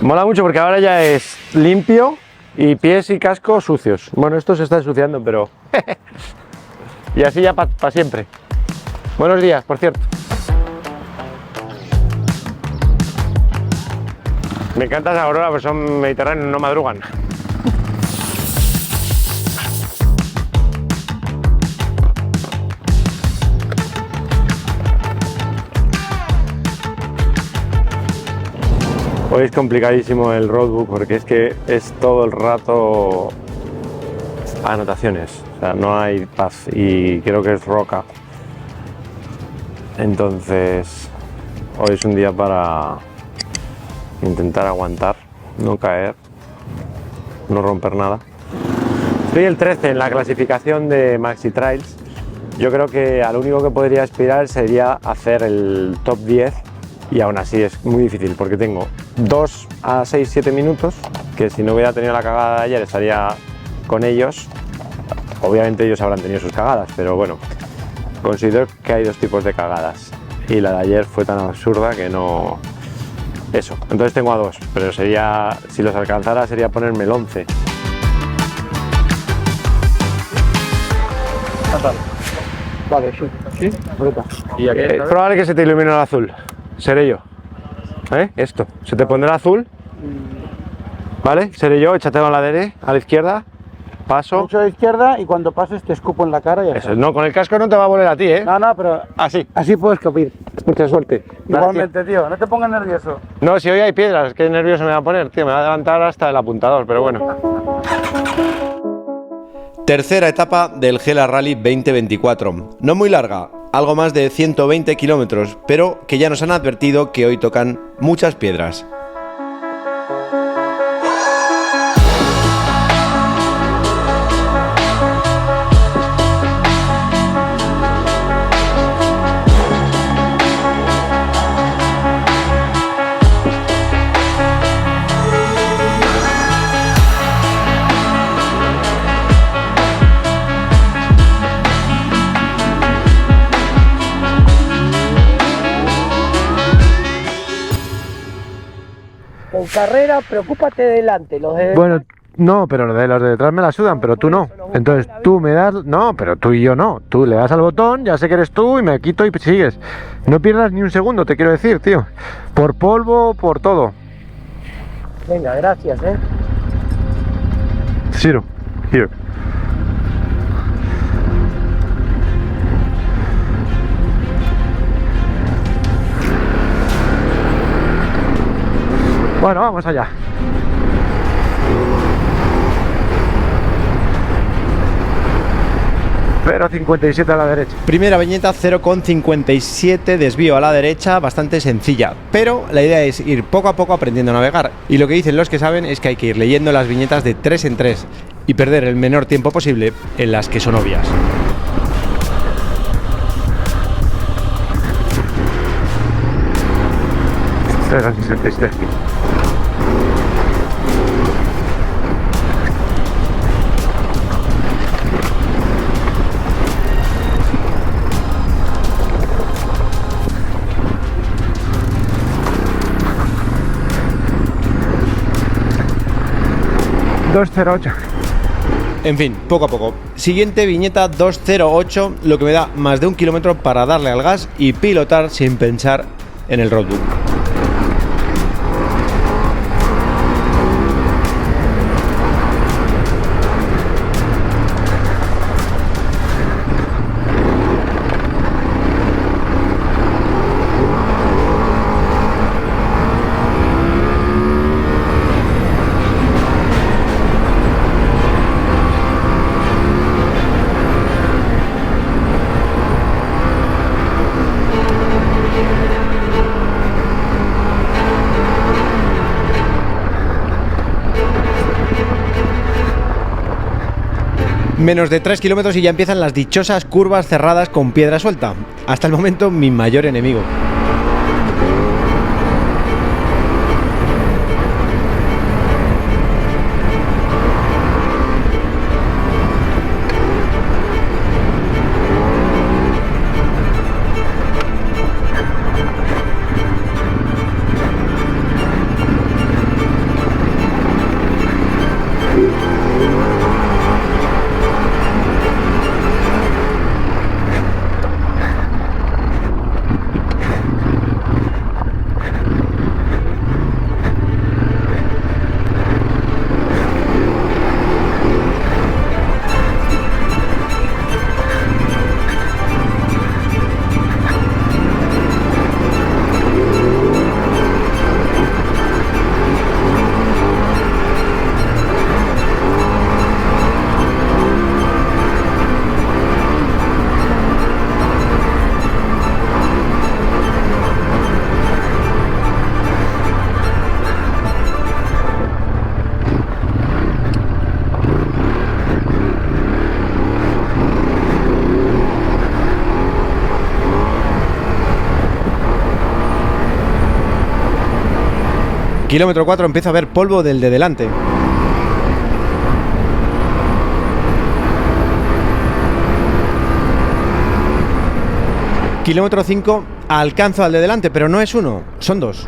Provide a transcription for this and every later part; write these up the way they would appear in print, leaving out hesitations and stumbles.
Mola mucho porque ahora ya es limpio y pies y casco sucios. Bueno, esto se está ensuciando, pero... y así ya para siempre. Buenos días, por cierto. Me encanta esa aurora, pues son mediterráneos, no madrugan. Hoy es complicadísimo el roadbook porque es que es todo el rato anotaciones, o sea, no hay paz y creo que es roca. Entonces, hoy es un día para intentar aguantar, no caer, no romper nada. Estoy el 13 en la clasificación de Maxi Trails. Yo creo que a lo único que podría aspirar sería hacer el top 10 y aún así es muy difícil porque tengo 2 a 6-7 minutos, que si no hubiera tenido la cagada de ayer estaría con ellos. Obviamente ellos habrán tenido sus cagadas, pero bueno, considero que hay dos tipos de cagadas y la de ayer fue tan absurda que no... Eso, entonces tengo a 2, pero sería, si los alcanzara sería ponerme el 11. Vale, sí. ¿Sí? Ahorita. Y aquí es probable que se te ilumine el azul. Seré yo. Esto. Se te pondrá azul. ¿Vale? Seré yo. Échate a la derecha, a la izquierda. Paso. Mucho a la izquierda y cuando pases te escupo en la cara y ya Eso. está. No, con el casco no te va a voler a ti, ¿eh? No, pero Así. así puedes escupir. Mucha suerte. Igualmente, tío. No te pongas nervioso. No, si hoy hay piedras, qué nervioso me va a poner, tío. Me va a levantar hasta el apuntador, pero bueno. Tercera etapa del Gela Rally 2024. No muy larga, algo más de 120 kilómetros, pero que ya nos han advertido que hoy tocan muchas piedras. En carrera, preocúpate delante. Los de... Bueno, no, pero los de detrás me la sudan, pero tú no. Entonces tú me das... No, pero tú y yo no. Tú le das al botón, ya sé que eres tú y me quito y sigues. No pierdas ni un segundo, te quiero decir, tío. Por polvo, por todo. Venga, gracias, Zero. Here. Bueno, vamos allá. Pero 57 a la derecha. Primera viñeta 0,57, desvío a la derecha, bastante sencilla, pero la idea es ir poco a poco aprendiendo a navegar, y lo que dicen los que saben es que hay que ir leyendo las viñetas de 3 en 3 y perder el menor tiempo posible en las que son obvias. Era 67. ...208. En fin, poco a poco. Siguiente viñeta 208, lo que me da más de 1 kilómetro para darle al gas y pilotar sin pensar en el roadbook. Menos de 3 kilómetros y ya empiezan las dichosas curvas cerradas con piedra suelta. Hasta el momento mi mayor enemigo. Kilómetro 4 empiezo a ver polvo del de delante. Kilómetro 5 alcanzo al de delante, pero no es uno, son dos.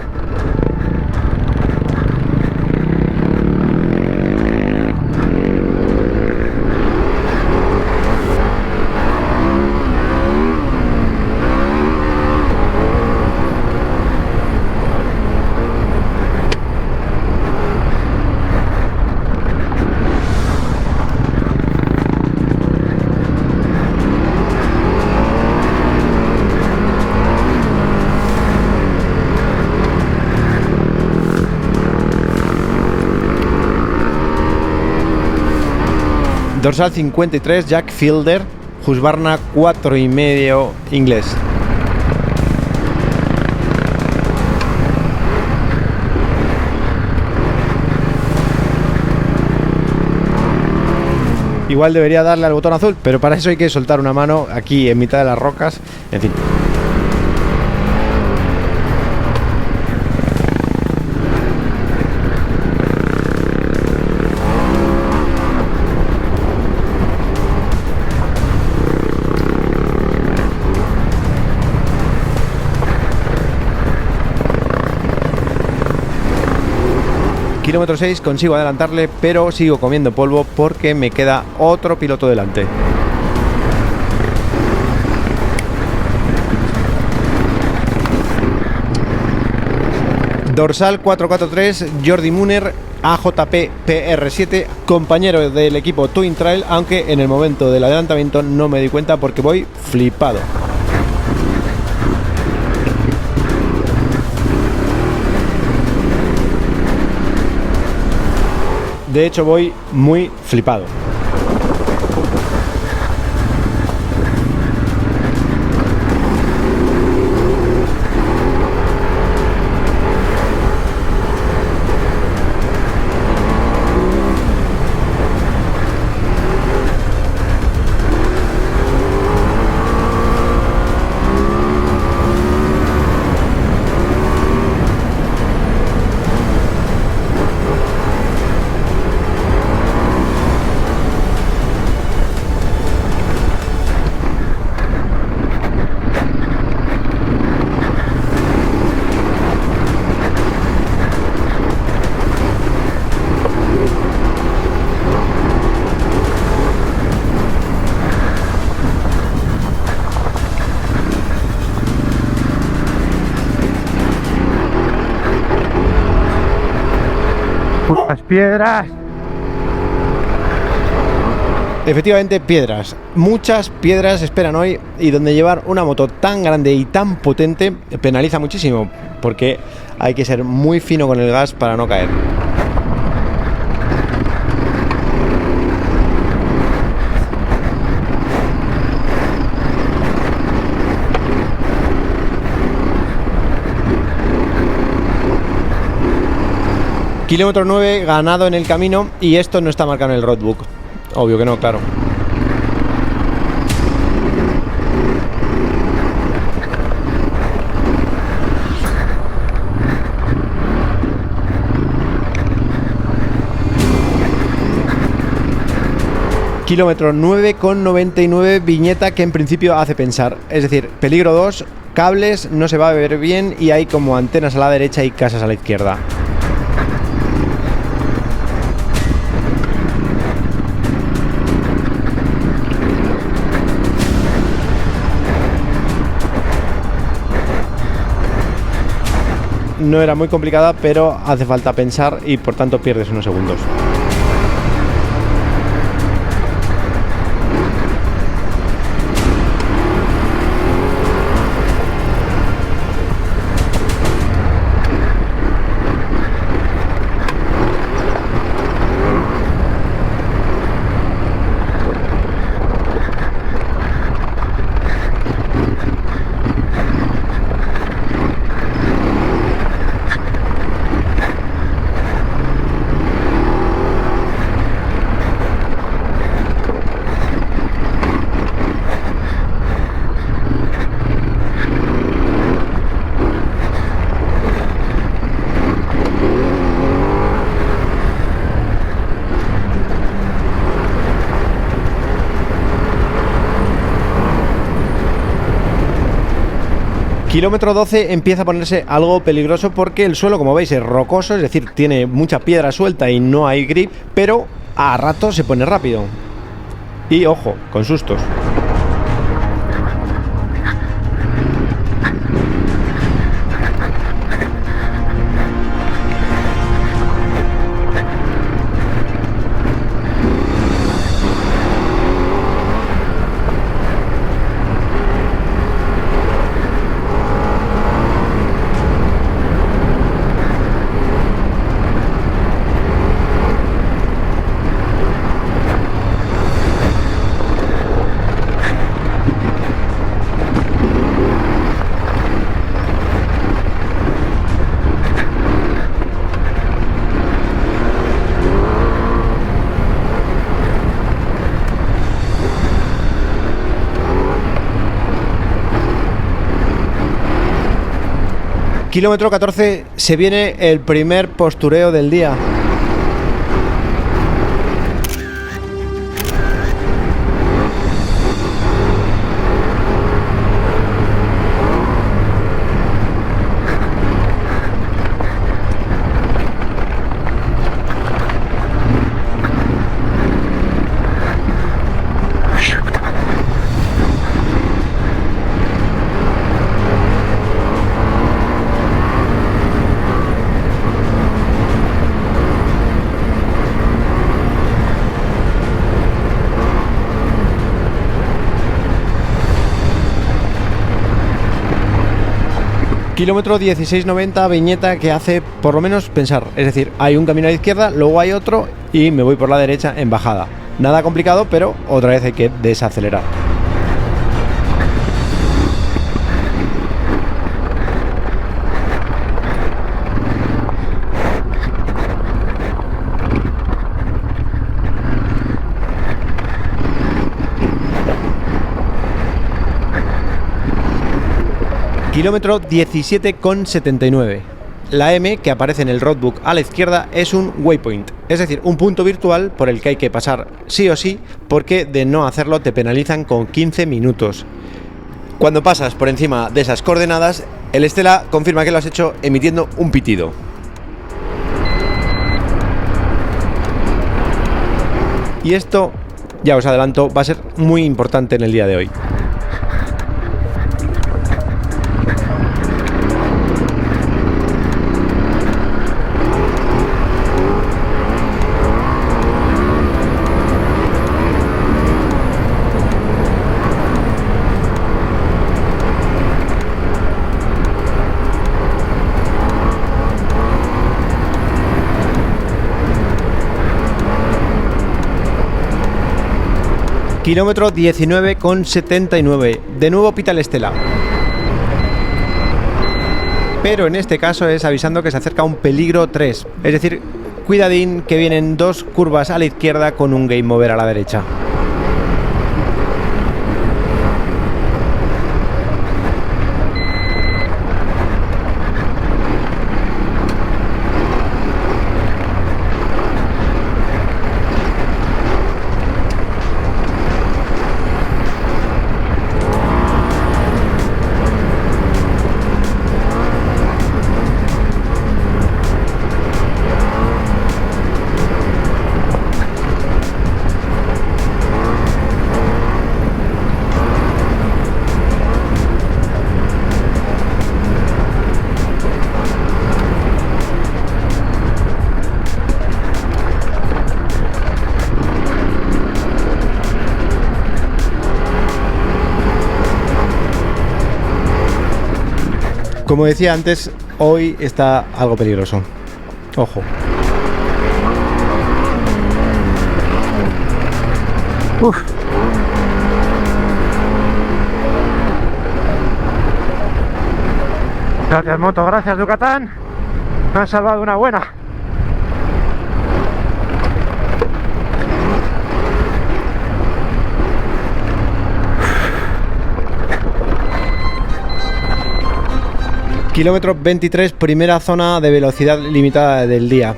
Dorsal 53, Jack Fielder, Husqvarna 4,5 inglés. Igual debería darle al botón azul, pero para eso hay que soltar una mano aquí en mitad de las rocas, en fin. Kilómetro 6 consigo adelantarle, pero sigo comiendo polvo porque me queda otro piloto delante. Dorsal 443, Jordi Muner, AJP PR7, compañero del equipo Twin Trail, aunque en el momento del adelantamiento no me di cuenta porque voy flipado. De hecho, voy muy flipado. Las piedras. Efectivamente, piedras. Muchas piedras esperan hoy, y donde llevar una moto tan grande y tan potente penaliza muchísimo, porque hay que ser muy fino con el gas para no caer. Kilómetro 9 ganado en el camino, y esto no está marcado en el roadbook. Obvio que no, claro. Kilómetro 9,99, viñeta que en principio hace pensar. Es decir, peligro 2, cables, no se va a ver bien y hay como antenas a la derecha y casas a la izquierda. No era muy complicada, pero hace falta pensar y por tanto pierdes unos segundos. Kilómetro 12 empieza a ponerse algo peligroso porque el suelo, como veis, es rocoso, es decir, tiene mucha piedra suelta y no hay grip, pero a rato se pone rápido. Y ojo, con sustos. Kilómetro 14 se viene el primer postureo del día. Kilómetro 1690, viñeta que hace por lo menos pensar. Es decir, hay un camino a la izquierda, luego hay otro y me voy por la derecha en bajada. Nada complicado, pero otra vez hay que desacelerar. Kilómetro 17,79. La M que aparece en el roadbook a la izquierda es un waypoint, es decir, un punto virtual por el que hay que pasar sí o sí, porque de no hacerlo te penalizan con 15 minutos. Cuando pasas por encima de esas coordenadas, el Stella confirma que lo has hecho emitiendo un pitido. Y esto, ya os adelanto, va a ser muy importante en el día de hoy. Kilómetro 19,79. De nuevo pita el Stella. Pero en este caso es avisando que se acerca un peligro 3. Es decir, cuidadín que vienen dos curvas a la izquierda con un game over a la derecha. Como decía antes, hoy está algo peligroso. Ojo. Uf. Gracias, moto, gracias, Ducatán. Me has salvado una buena. Kilómetro 23, primera zona de velocidad limitada del día.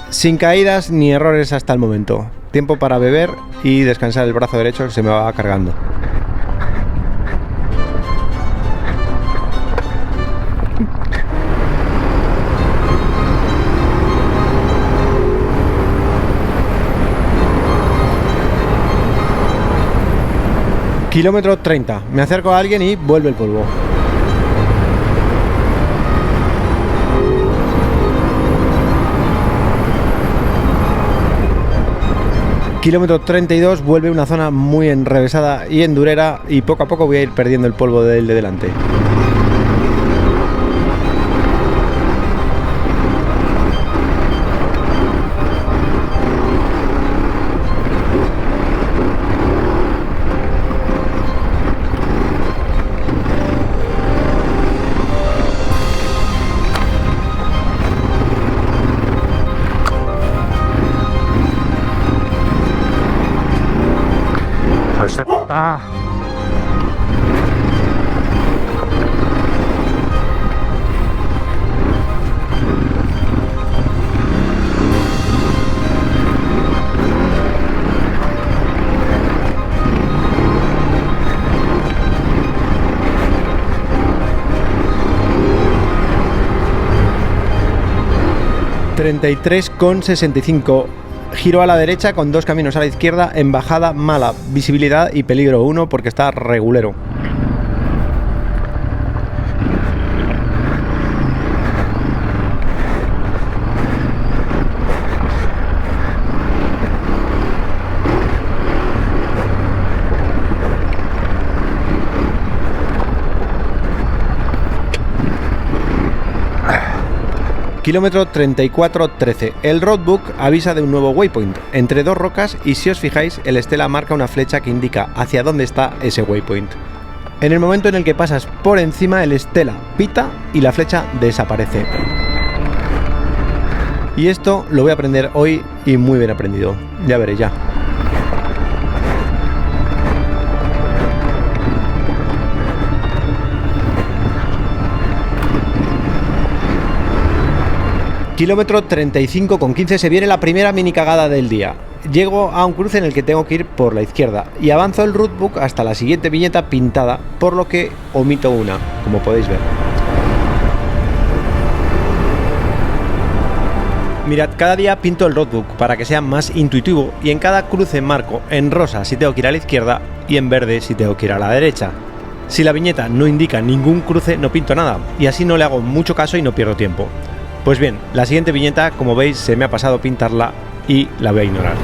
Sin caídas ni errores hasta el momento. Tiempo para beber y descansar el brazo derecho que se me va cargando. Kilómetro 30. Me acerco a alguien y vuelve el polvo. Kilómetro 32, vuelve una zona muy enrevesada y endurera y poco a poco voy a ir perdiendo el polvo del de delante. Ah. $33,65. Giro a la derecha con 2 caminos a la izquierda en bajada mala, visibilidad y peligro 1 porque está regulero. Kilómetro 34,13. El roadbook avisa de un nuevo waypoint entre 2 rocas y si os fijáis el Stella marca una flecha que indica hacia dónde está ese waypoint. En el momento en el que pasas por encima el Stella pita y la flecha desaparece. Y esto lo voy a aprender hoy y muy bien aprendido. Ya veréis ya. Kilómetro 35,15, se viene la primera mini cagada del día. Llego a un cruce en el que tengo que ir por la izquierda y avanzo el routebook hasta la siguiente viñeta pintada, por lo que omito una, como podéis ver. Mirad, cada día pinto el roadbook para que sea más intuitivo y en cada cruce marco en rosa si tengo que ir a la izquierda y en verde si tengo que ir a la derecha. Si la viñeta no indica ningún cruce no pinto nada y así no le hago mucho caso y no pierdo tiempo. Pues bien, la siguiente viñeta, como veis, se me ha pasado pintarla y la voy a ignorar.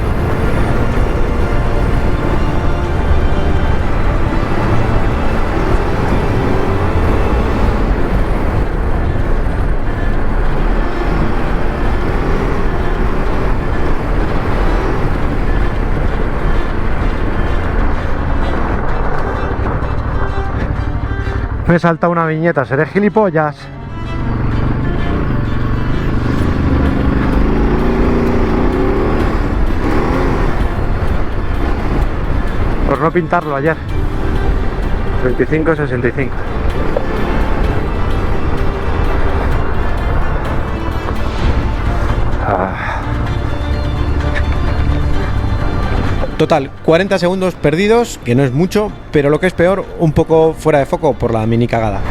Me salta una viñeta, seré gilipollas. Por no pintarlo ayer. 25,65. Total, 40 segundos perdidos, que no es mucho, pero lo que es peor, un poco fuera de foco por la mini cagada.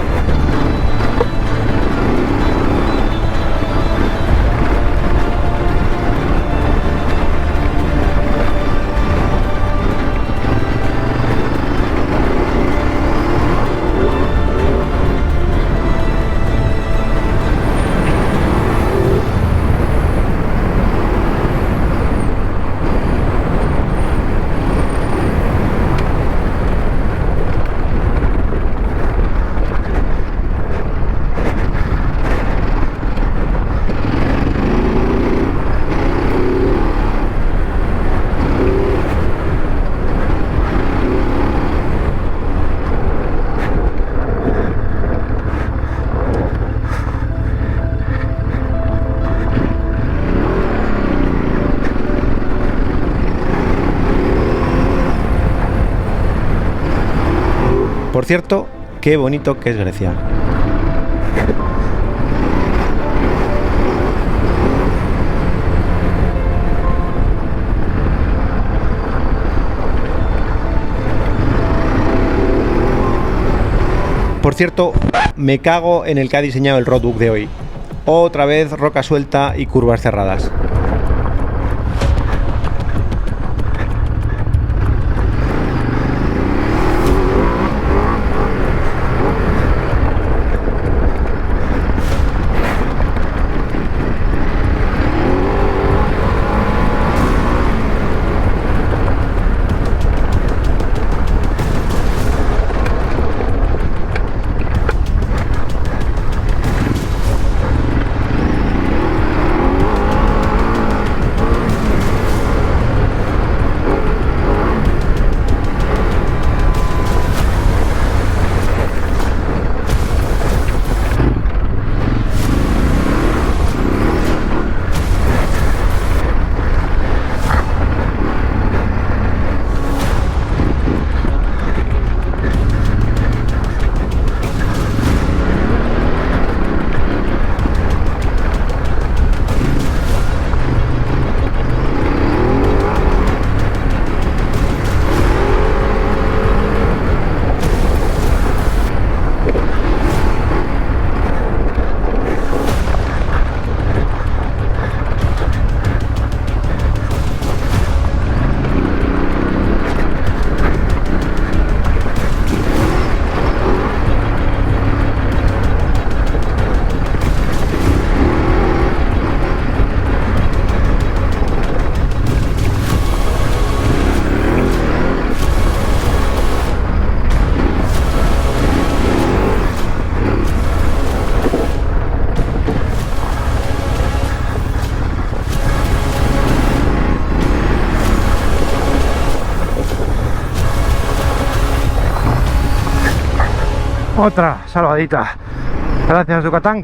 Por cierto, qué bonito que es Grecia. Por cierto, me cago en el que ha diseñado el roadbook de hoy. Otra vez roca suelta y curvas cerradas. Otra salvadita. Gracias, Yucatán.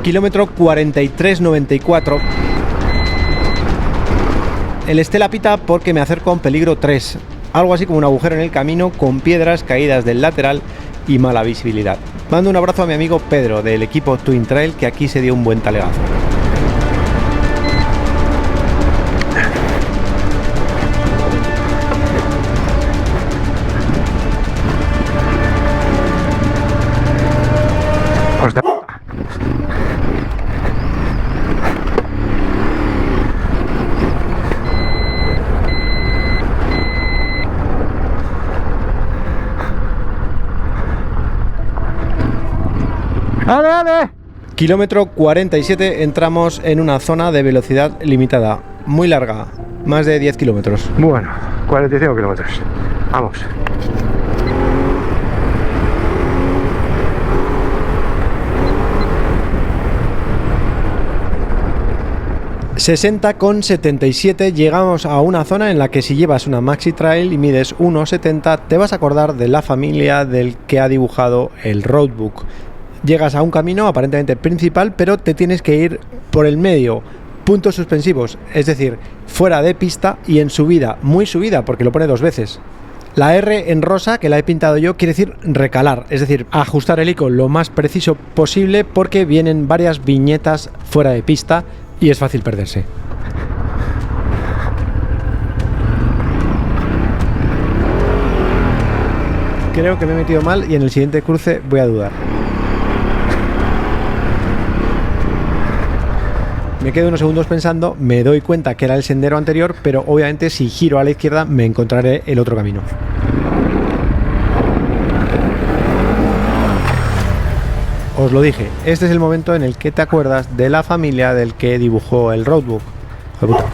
Kilómetro 43,94. El Estela pita porque me acerco a un peligro 3, algo así como un agujero en el camino con piedras caídas del lateral y mala visibilidad. Mando un abrazo a mi amigo Pedro del equipo Twin Trail, que aquí se dio un buen talegazo. ¡Dale, dale! Kilómetro 47, entramos en una zona de velocidad limitada, muy larga, más de 10 kilómetros. Bueno, 45 kilómetros. Vamos. ...60,77, llegamos a una zona en la que si llevas una Maxi Trail y mides 1,70 te vas a acordar de la familia del que ha dibujado el roadbook. Llegas a un camino aparentemente principal, pero te tienes que ir por el medio, puntos suspensivos, es decir, fuera de pista y en subida, muy subida, porque lo pone 2 veces. La R en rosa, que la he pintado yo, quiere decir recalar, es decir, ajustar el icono lo más preciso posible, porque vienen varias viñetas fuera de pista y es fácil perderse. Creo que me he metido mal y en el siguiente cruce voy a dudar. Me quedo unos segundos pensando, me doy cuenta que era el sendero anterior, pero obviamente si giro a la izquierda me encontraré el otro camino. Os lo dije, este es el momento en el que te acuerdas de la familia del que dibujó el roadbook. Joder, puta.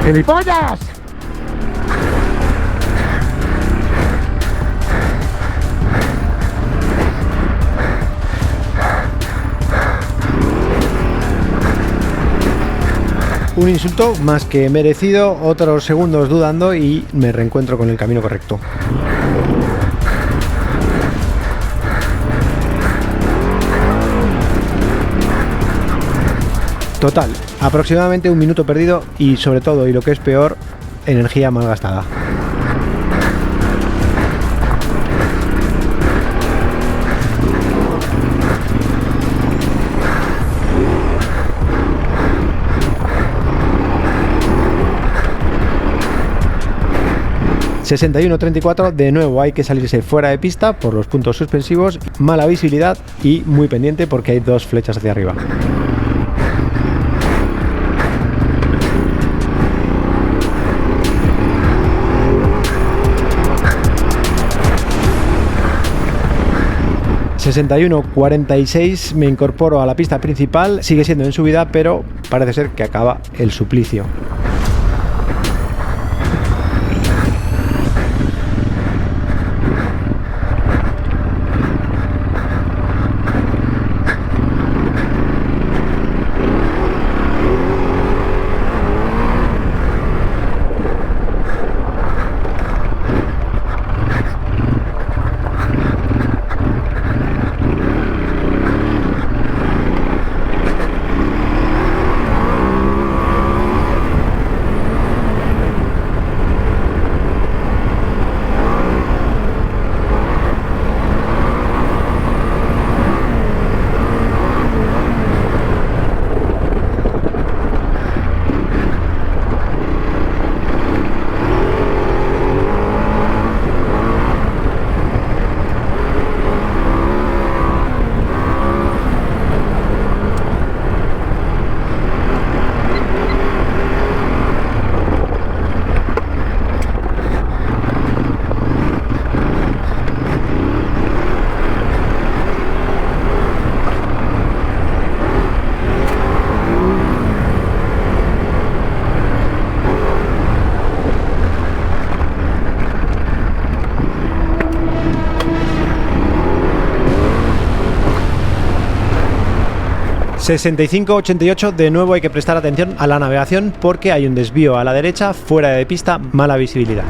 ¡Gilipollas! Un insulto más que merecido, otros segundos dudando y me reencuentro con el camino correcto. Total, aproximadamente 1 minuto perdido y sobre todo, y lo que es peor, energía mal gastada. ...61,34, de nuevo hay que salirse fuera de pista por los puntos suspensivos, mala visibilidad y muy pendiente porque hay 2 flechas hacia arriba. ...61,46, me incorporo a la pista principal, sigue siendo en subida, pero parece ser que acaba el suplicio. 65-88, de nuevo hay que prestar atención a la navegación porque hay un desvío a la derecha, fuera de pista, mala visibilidad.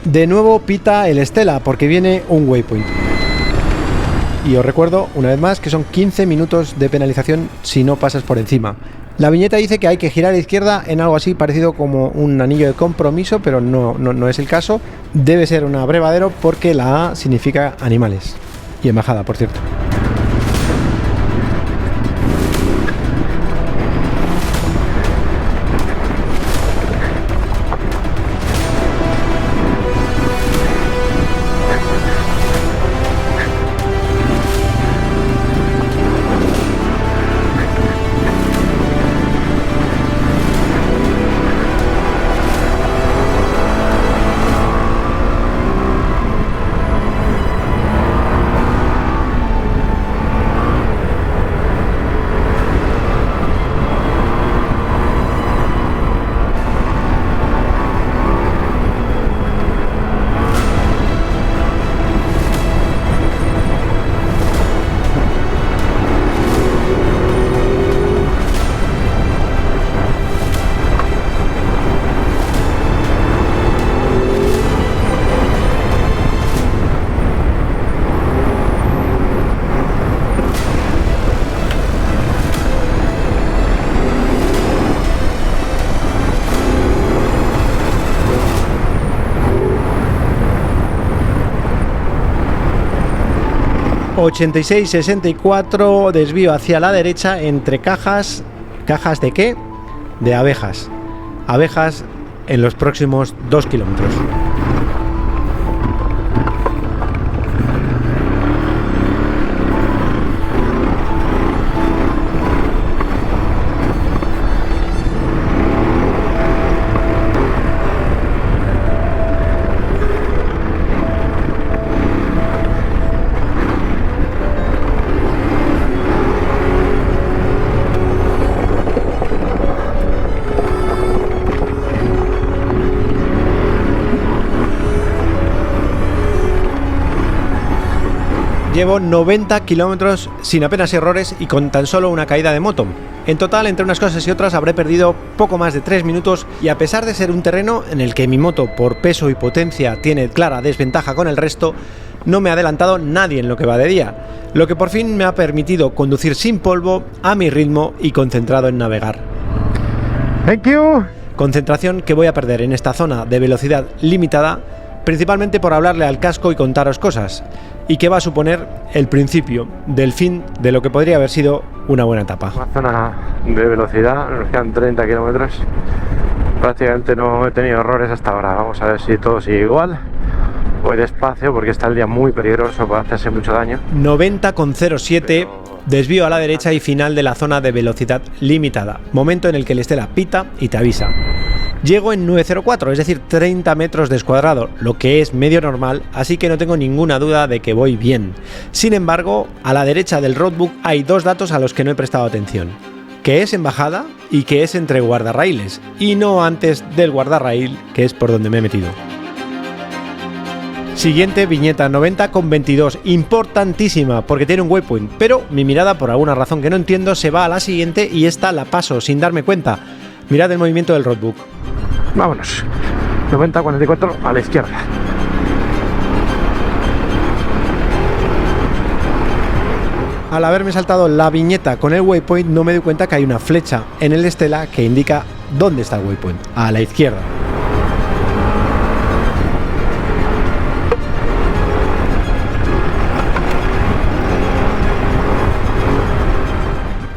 De nuevo pita el Stella porque viene un waypoint. Y os recuerdo una vez más que son 15 minutos de penalización si no pasas por encima. La viñeta dice que hay que girar a la izquierda en algo así parecido como un anillo de compromiso, pero no es el caso. Debe ser un abrevadero porque la A significa animales. Y embajada, por cierto. ...86-64, desvío hacia la derecha entre cajas... ¿Cajas de qué? De abejas. Abejas en los próximos 2 kilómetros. Llevo 90 kilómetros sin apenas errores y con tan solo una caída de moto. En total, entre unas cosas y otras, habré perdido poco más de 3 minutos y a pesar de ser un terreno en el que mi moto por peso y potencia tiene clara desventaja con el resto, no me ha adelantado nadie en lo que va de día, lo que por fin me ha permitido conducir sin polvo, a mi ritmo y concentrado en navegar. Thank you. Concentración que voy a perder en esta zona de velocidad limitada, principalmente por hablarle al casco y contaros cosas, y que va a suponer el principio del fin de lo que podría haber sido una buena etapa. Una zona de velocidad, nos quedan 30 kilómetros, prácticamente no he tenido errores hasta ahora. Vamos a ver si todo sigue igual. Voy despacio porque está el día muy peligroso, puede hacerse mucho daño. 90,07, desvío a la derecha y final de la zona de velocidad limitada, momento en el que el Stella pita y te avisa. Llego en 904, es decir, 30 metros descuadrado, lo que es medio normal, así que no tengo ninguna duda de que voy bien. Sin embargo, a la derecha del roadbook hay 2 datos a los que no he prestado atención, que es en bajada y que es entre guardarraíles, y no antes del guardarraíl, que es por donde me he metido. Siguiente viñeta, 90,22, importantísima porque tiene un waypoint, pero mi mirada, por alguna razón que no entiendo, se va a la siguiente y esta la paso sin darme cuenta. Mirad el movimiento del roadbook. Vámonos. 90-44 a la izquierda. Al haberme saltado la viñeta con el waypoint, no me doy cuenta que hay una flecha en el Stella que indica dónde está el waypoint, a la izquierda.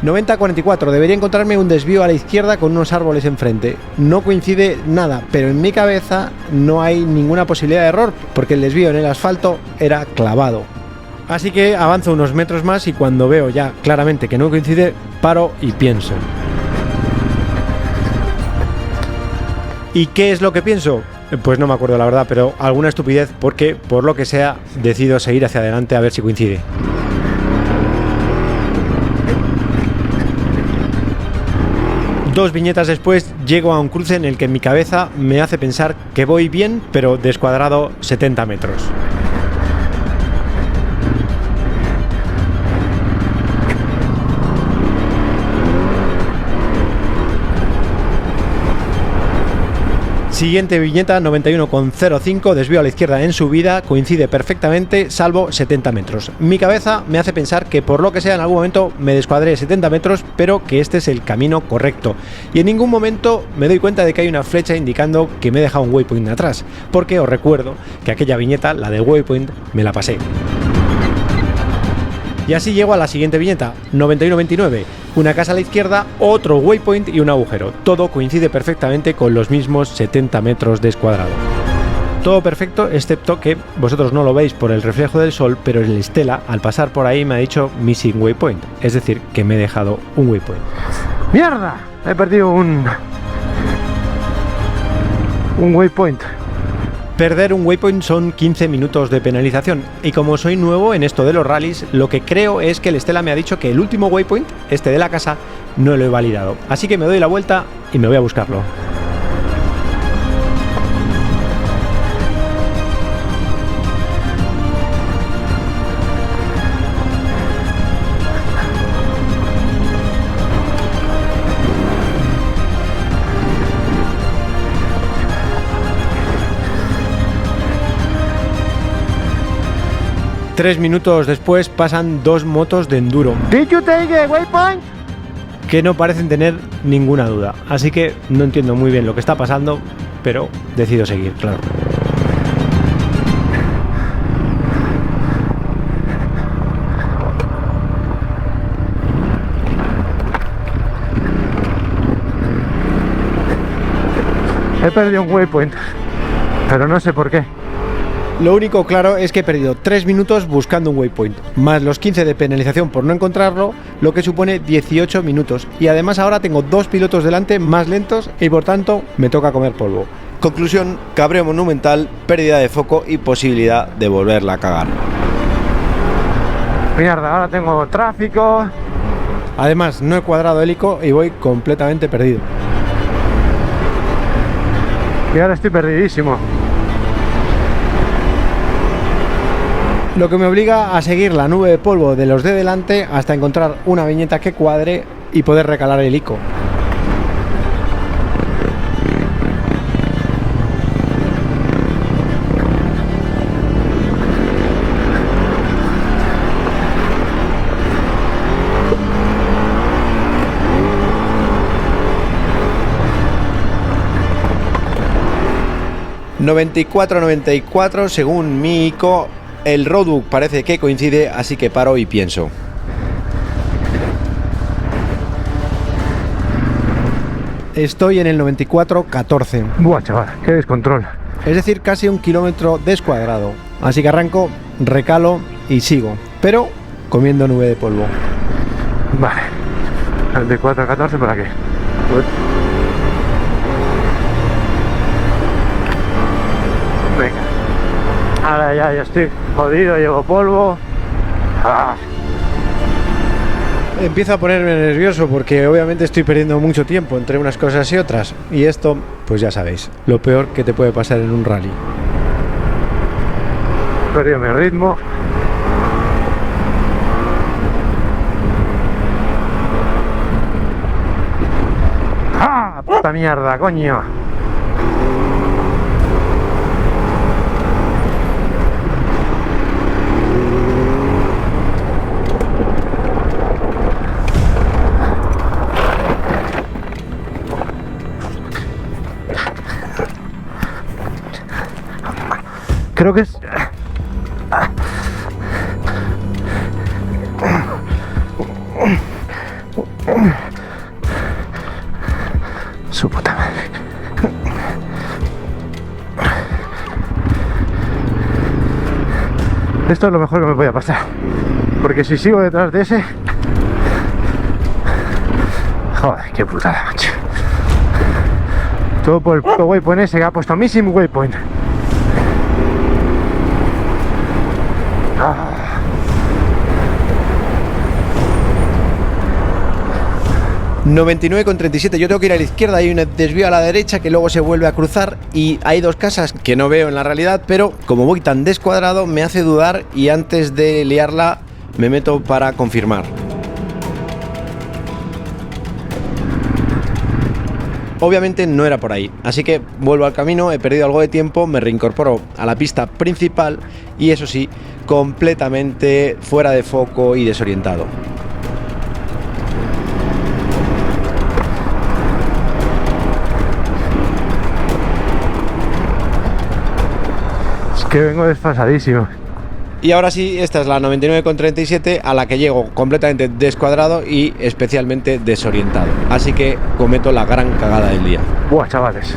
...90-44, debería encontrarme un desvío a la izquierda con unos árboles enfrente. No coincide nada, pero en mi cabeza no hay ninguna posibilidad de error, porque el desvío en el asfalto era clavado. Así que avanzo unos metros más y cuando veo ya claramente que no coincide, paro y pienso. ¿Y qué es lo que pienso? Pues no me acuerdo la verdad, pero alguna estupidez porque, por lo que sea, decido seguir hacia adelante a ver si coincide. 2 viñetas después llego a un cruce en el que mi cabeza me hace pensar que voy bien, pero descuadrado 70 metros. Siguiente viñeta, 91,05, desvío a la izquierda en subida, coincide perfectamente, salvo 70 metros. Mi cabeza me hace pensar que por lo que sea en algún momento me descuadré 70 metros, pero que este es el camino correcto. Y en ningún momento me doy cuenta de que hay una flecha indicando que me he dejado un waypoint atrás, porque os recuerdo que aquella viñeta, la del waypoint, me la pasé. Y así llego a la siguiente viñeta, 91,29. Una casa a la izquierda, otro waypoint y un agujero. Todo coincide perfectamente con los mismos 70 metros descuadrado. Todo perfecto, excepto que vosotros no lo veis por el reflejo del sol, pero el Stella, al pasar por ahí, me ha dicho missing waypoint. Es decir, que me he dejado un waypoint. ¡Mierda! He perdido un waypoint. Perder un waypoint son 15 minutos de penalización, y como soy nuevo en esto de los rallies, lo que creo es que el Stella me ha dicho que el último waypoint, este de la casa, no lo he validado. Así que me doy la vuelta y me voy a buscarlo. Tres minutos después pasan 2 motos de enduro. ¿Did you take a waypoint? Que no parecen tener ninguna duda. Así que no entiendo muy bien lo que está pasando, pero decido seguir, claro. He perdido un waypoint, pero no sé por qué. Lo único claro es que he perdido 3 minutos buscando un waypoint, más los 15 de penalización por no encontrarlo, lo que supone 18 minutos. Y además ahora tengo 2 pilotos delante más lentos y por tanto me toca comer polvo. Conclusión, cabreo monumental, pérdida de foco y posibilidad de volverla a cagar. Mierda, ahora tengo tráfico. Además no he cuadrado hélico y voy completamente perdido. Y ahora estoy perdidísimo. Lo que me obliga a seguir la nube de polvo de los de delante hasta encontrar una viñeta que cuadre y poder recalar el ICO. ...94-94 según mi ICO... El roadbook parece que coincide, así que paro y pienso. Estoy en el 94-14. Buah, chaval, qué descontrol. Es decir, casi 1 kilómetro descuadrado. Así que arranco, recalo y sigo. Pero comiendo nube de polvo. Vale. 94-14 por aquí. Venga. Ahora ya estoy jodido, llevo polvo. Empiezo a ponerme nervioso porque obviamente estoy perdiendo mucho tiempo entre unas cosas y otras. Y esto, pues ya sabéis, lo peor que te puede pasar en un rally. He perdido mi ritmo. ¡Ah! ¡Puta mierda, coño! Creo que es... Su puta madre. Esto es lo mejor que me puede pasar. Porque si sigo detrás de ese... Joder, qué putada, macho. Todo por el puto waypoint ese que ha puesto missing waypoint. 99,37. Yo tengo que ir a la izquierda, hay un desvío a la derecha que luego se vuelve a cruzar y hay dos casas que no veo en la realidad, pero como voy tan descuadrado me hace dudar y antes de liarla me meto para confirmar. Obviamente no era por ahí, así que vuelvo al camino, he perdido algo de tiempo, me reincorporo a la pista principal y eso sí, completamente fuera de foco y desorientado. Es que vengo desfasadísimo. Y ahora sí, esta es la 99,37 a la que llego completamente descuadrado y especialmente desorientado. Así que cometo la gran cagada del día. Buah, chavales.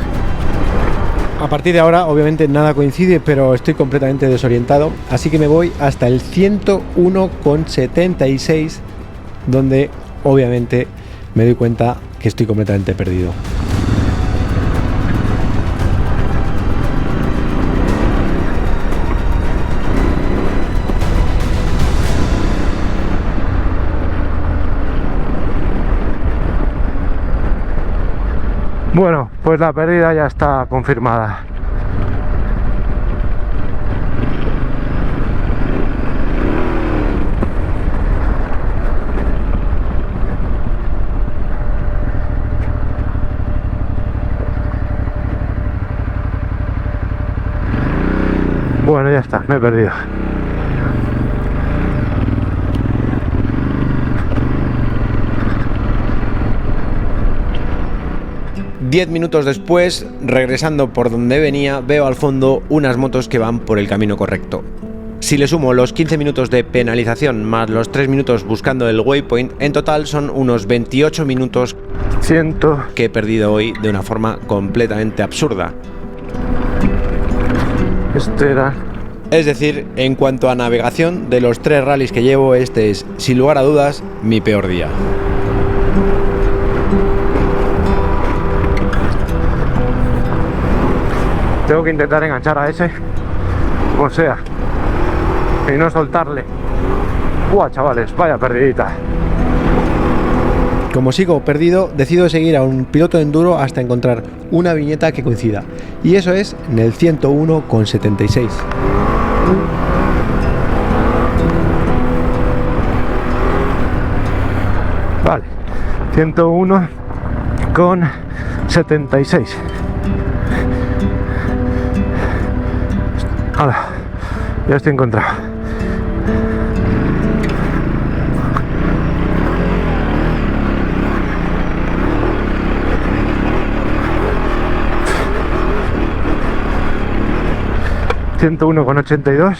A partir de ahora, obviamente nada coincide, pero estoy completamente desorientado. Así que me voy hasta el 101,76, donde obviamente me doy cuenta que estoy completamente perdido. Bueno, pues la pérdida ya está confirmada. Bueno, ya está, me he perdido. Diez minutos después, regresando por donde venía, veo al fondo unas motos que van por el camino correcto. Si le sumo los 15 minutos de penalización más los 3 minutos buscando el waypoint, en total son unos 28 minutos que he perdido hoy de una forma completamente absurda. Es decir, en cuanto a navegación, de los 3 rallies que llevo, este es, sin lugar a dudas, mi peor día. Tengo que intentar enganchar a ese, como sea, y no soltarle. Buah, chavales, vaya perdidita. Como sigo perdido, decido seguir a un piloto de enduro hasta encontrar una viñeta que coincida. Y eso es en el 101,76. Vale, 101,76. Hala, ya estoy encontrado. $101,82.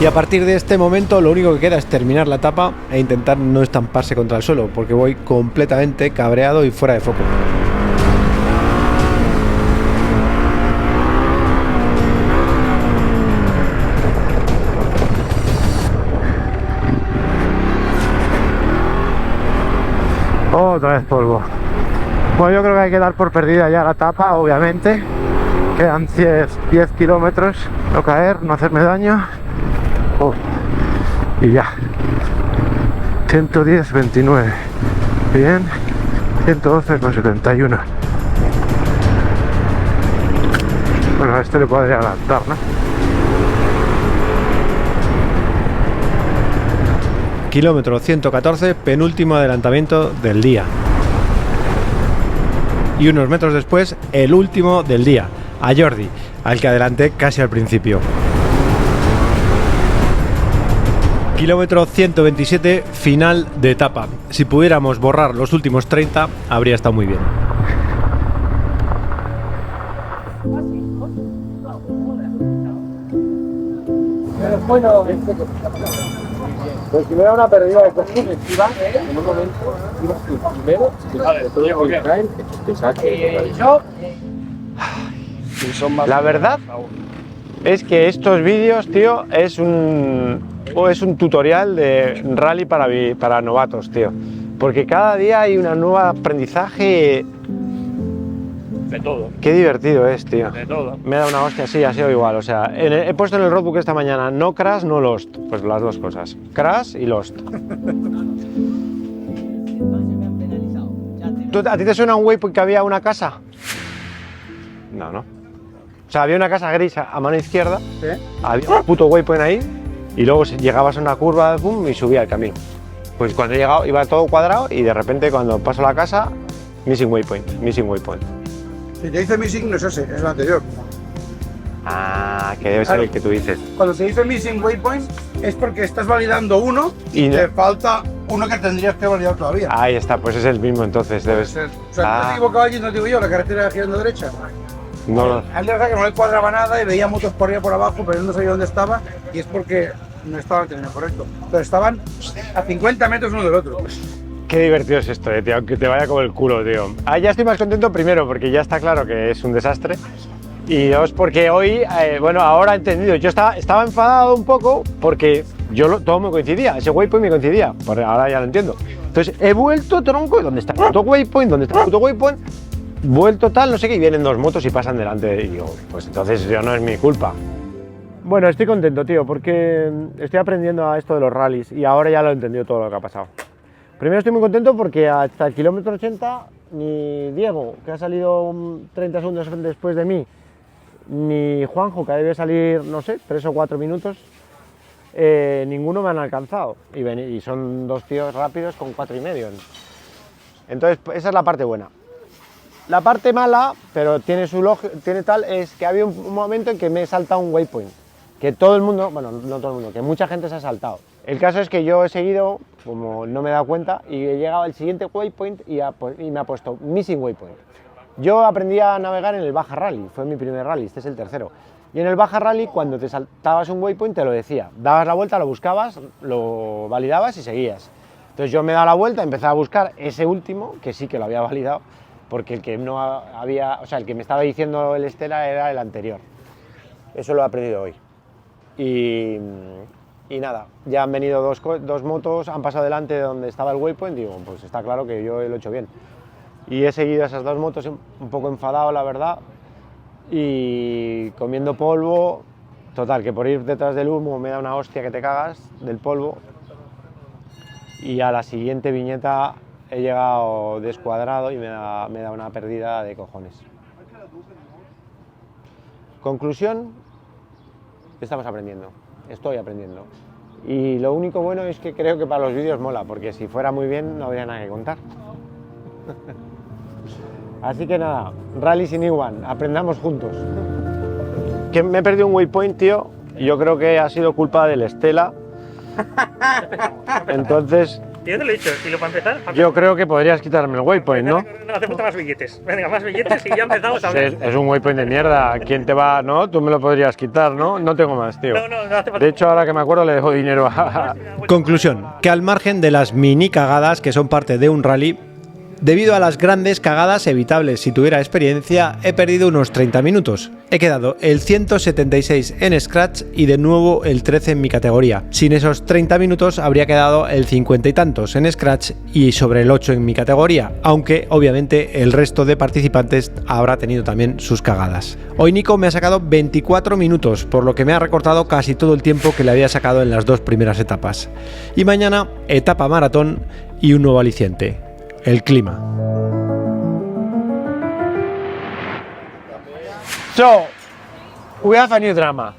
Y a partir de este momento lo único que queda es terminar la etapa e intentar no estamparse contra el suelo, porque voy completamente cabreado y fuera de foco. Otra vez polvo. Bueno, yo creo que hay que dar por perdida ya la etapa, obviamente. Quedan 10 kilómetros, no caer, no hacerme daño. Y ya 110,29. Bien, 112,71. Bueno, a este le podría adelantar, ¿no? Kilómetro 114, penúltimo adelantamiento del día. Y unos metros después, el último del día, a Jordi, al que adelanté casi al principio. Kilómetro 127, final de etapa. Si pudiéramos borrar los últimos 30, habría estado muy bien. Pero bueno, pues si me da una pérdida de costumbre, en un momento ibas tú primero, te saque. La verdad es que estos vídeos, tío, es un tutorial de rally para novatos, tío. Porque cada día hay un nuevo aprendizaje. De todo. Qué divertido es, tío. De todo. Me da una hostia, sí, ha sido igual. O sea, he puesto en el roadbook esta mañana, no crash, no lost. Pues las dos cosas, crash y lost. ¿A ti te suena un waypoint que había una casa? No, no. O sea, había una casa gris a mano izquierda, había un puto waypoint ahí, y luego llegabas a una curva, pum, y subía el camino. Pues cuando he llegado iba todo cuadrado y de repente cuando paso la casa, missing waypoint, missing waypoint. Si te dice missing no es ese, es el anterior. Ah, que debe ser el que tú dices. Cuando te dice missing waypoint es porque estás validando uno y te falta uno que tendrías que validar todavía. Ahí está, pues es el mismo entonces, debe ser. O sea, te equivocabas yendo, digo yo, la carretera girando derecha. No lo... A él de verdad que no le cuadraba nada y veía motos por arriba por abajo, pero él no sabía dónde estaba y es porque no estaba en el camino correcto. Pero estaban a 50 metros uno del otro. Qué divertido es esto, tío, aunque te vaya como el culo, tío. Ya estoy más contento primero porque ya está claro que es un desastre. Y dos, porque hoy, bueno, ahora he entendido. Yo estaba enfadado un poco porque todo me coincidía, ese waypoint me coincidía. Ahora ya lo entiendo. Entonces he vuelto, tronco, ¿dónde está el puto waypoint? ¿Dónde está el puto waypoint? Vuelto tal, no sé qué, y vienen dos motos y pasan delante. Y digo, pues entonces ya no es mi culpa. Bueno, estoy contento, tío, porque estoy aprendiendo a esto de los rallies y ahora ya lo he entendido todo lo que ha pasado. Primero estoy muy contento porque hasta el kilómetro 80 ni Diego, que ha salido 30 segundos después de mí, ni Juanjo, que debe salir, no sé, 3 o 4 minutos, ninguno me han alcanzado. Y son dos tíos rápidos con 4,5. Entonces, esa es la parte buena. La parte mala, pero tiene su lógica, tiene tal, es que había un momento en que me he saltado un waypoint. Que todo el mundo, bueno, no todo el mundo, que mucha gente se ha saltado. El caso es que yo he seguido, como no me he dado cuenta, y he llegado al siguiente waypoint y me ha puesto missing waypoint. Yo aprendí a navegar en el Baja Rally, fue mi primer rally, este es el tercero. Y en el Baja Rally, cuando te saltabas un waypoint, te lo decía. Dabas la vuelta, lo buscabas, lo validabas y seguías. Entonces yo me he dado la vuelta, empecé a buscar ese último, que sí que lo había validado, porque el que no había, o sea, el que me estaba diciendo el Estela era el anterior. Eso lo he aprendido hoy. Y nada, ya han venido dos motos, han pasado delante de donde estaba el waypoint, digo, pues está claro que yo lo he hecho bien. Y he seguido esas dos motos un poco enfadado, la verdad, y comiendo polvo, total, que por ir detrás del humo me da una hostia que te cagas del polvo, y a la siguiente viñeta he llegado descuadrado y me da una pérdida de cojones. Conclusión, estamos aprendiendo, estoy aprendiendo. Y lo único bueno es que creo que para los vídeos mola, porque si fuera muy bien no habría nada que contar. Así que nada, Rally sin Iwan, aprendamos juntos. Que me he perdido un waypoint, tío, y yo creo que ha sido culpa del Estela. Entonces... Yo te lo he dicho, y lo para empezar... Yo creo que podrías quitarme el waypoint, ¿no? No hace falta más billetes. Venga, más billetes y ya empezamos a ver. Es un waypoint de mierda. ¿Quién te va...? ¿No? Tú me lo podrías quitar, ¿no? No tengo más, tío. No hace falta. De hecho, ahora que me acuerdo, le dejo dinero a... Conclusión, que al margen de las mini cagadas que son parte de un rally, debido a las grandes cagadas evitables si tuviera experiencia, he perdido unos 30 minutos. He quedado el 176 en Scratch y de nuevo el 13 en mi categoría. Sin esos 30 minutos habría quedado el 50 y tantos en Scratch y sobre el 8 en mi categoría, aunque obviamente el resto de participantes habrá tenido también sus cagadas. Hoy Nico me ha sacado 24 minutos, por lo que me ha recortado casi todo el tiempo que le había sacado en las dos primeras etapas. Y mañana, etapa maratón y un nuevo aliciente: el clima. So, we have a new drama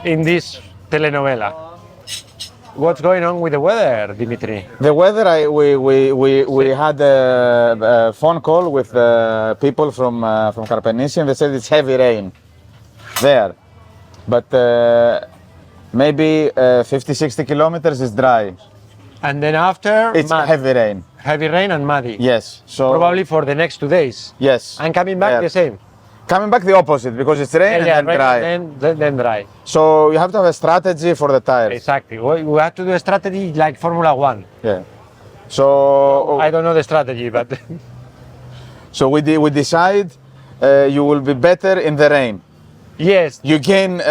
in this telenovela. What's going on with the weather, Dimitri? The weather, we had a phone call with people from Carpenisi, and they said it's heavy rain there, but maybe 50-60 kilometers is dry. And then after, It's heavy rain. Heavy rain and muddy. Yes. So Probably for the next 2 days. yes. And coming back Yeah. the same. Coming back the opposite because it's rain and then rain dry. and then dry. So you have to have a strategy for the tires. Exactly. We have to do a strategy like Formula 1. Yeah. So I don't know the strategy, but we decide you will be better in the rain. Yes. you gain.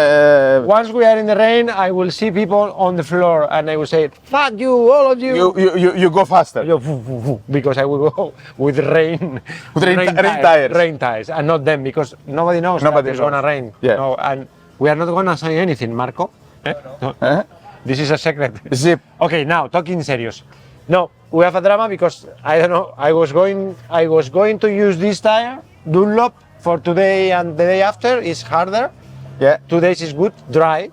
Once we are in the rain, I will see people on the floor and I will say, "Fuck you, all of you." You go faster. Yo, because I will go with rain, With rain tires. rain tires, and not them because nobody knows Nobody that it's knows. gonna rain. Yeah. No, and we are not gonna say anything, Marco. No. Eh? This is a secret. Zip. Okay, now talking serious. No, we have a drama because I don't know. I was going to use this tire, Dunlop, for today and the day after. It's harder. Yeah. 2 days is good, dry.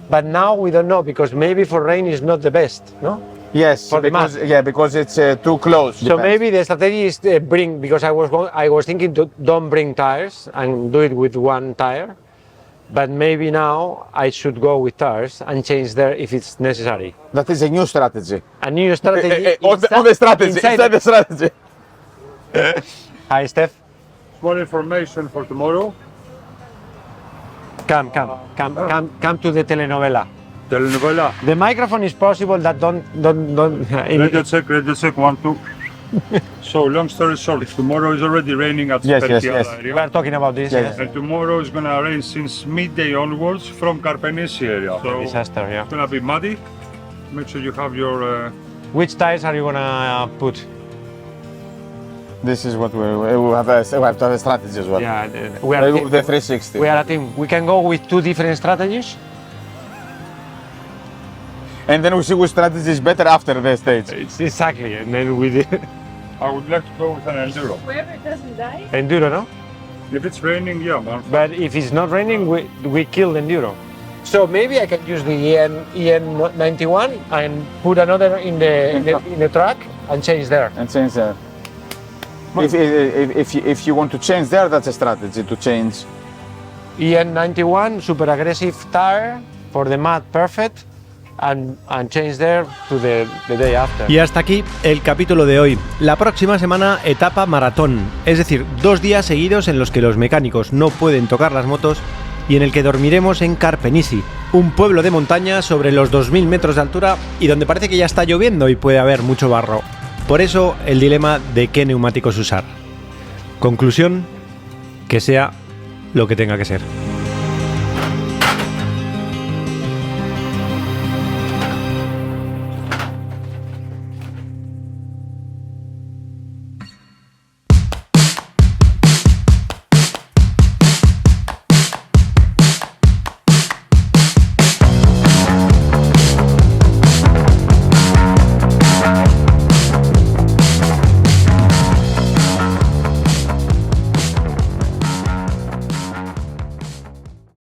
But now we don't know because maybe for rain is not the best, no? Yes. For the because it's too close. So maybe the strategy is bring, because I was thinking to don't bring tires and do it with one tire. But maybe now I should go with tires and change there if it's necessary. That is a new strategy. A new strategy. On the strategy. Inside the strategy. Hi, Steph. Small information for tomorrow. Come to the telenovela. Telenovela. The microphone is possible that don't. Radio check, 1, 2. So, long story short, tomorrow is already raining at Yes, yes, Perpiala yes. We area. are talking about this. Yes. And tomorrow is gonna rain since midday onwards from Karpenisi area. So, it's Disaster, yeah. gonna be muddy. Make sure you have your. Which tires are you gonna put? This is what we have to have a strategy as well. Yeah, we are. With the 360. We are a team. We can go with 2 different strategies. And then we see which strategy is better after the stage. It's exactly, and then we did I would like to go with an enduro. Whoever doesn't die. enduro, no? If it's raining, yeah, man. But if it's not raining, we kill enduro. So maybe I can use the EN 91 and put another in the truck and change there. And change there. If you want to change there, that's a strategy to change. EN 91 super aggressive tire for the mud, perfect, and change there to the day after. Y hasta aquí el capítulo de hoy. La próxima semana etapa maratón, es decir, 2 días seguidos en los que los mecánicos no pueden tocar las motos y en el que dormiremos en Karpenisi, un pueblo de montaña sobre los 2000 metros de altura y donde parece que ya está lloviendo y puede haber mucho barro. Por eso el dilema de qué neumáticos usar. Conclusión, que sea lo que tenga que ser.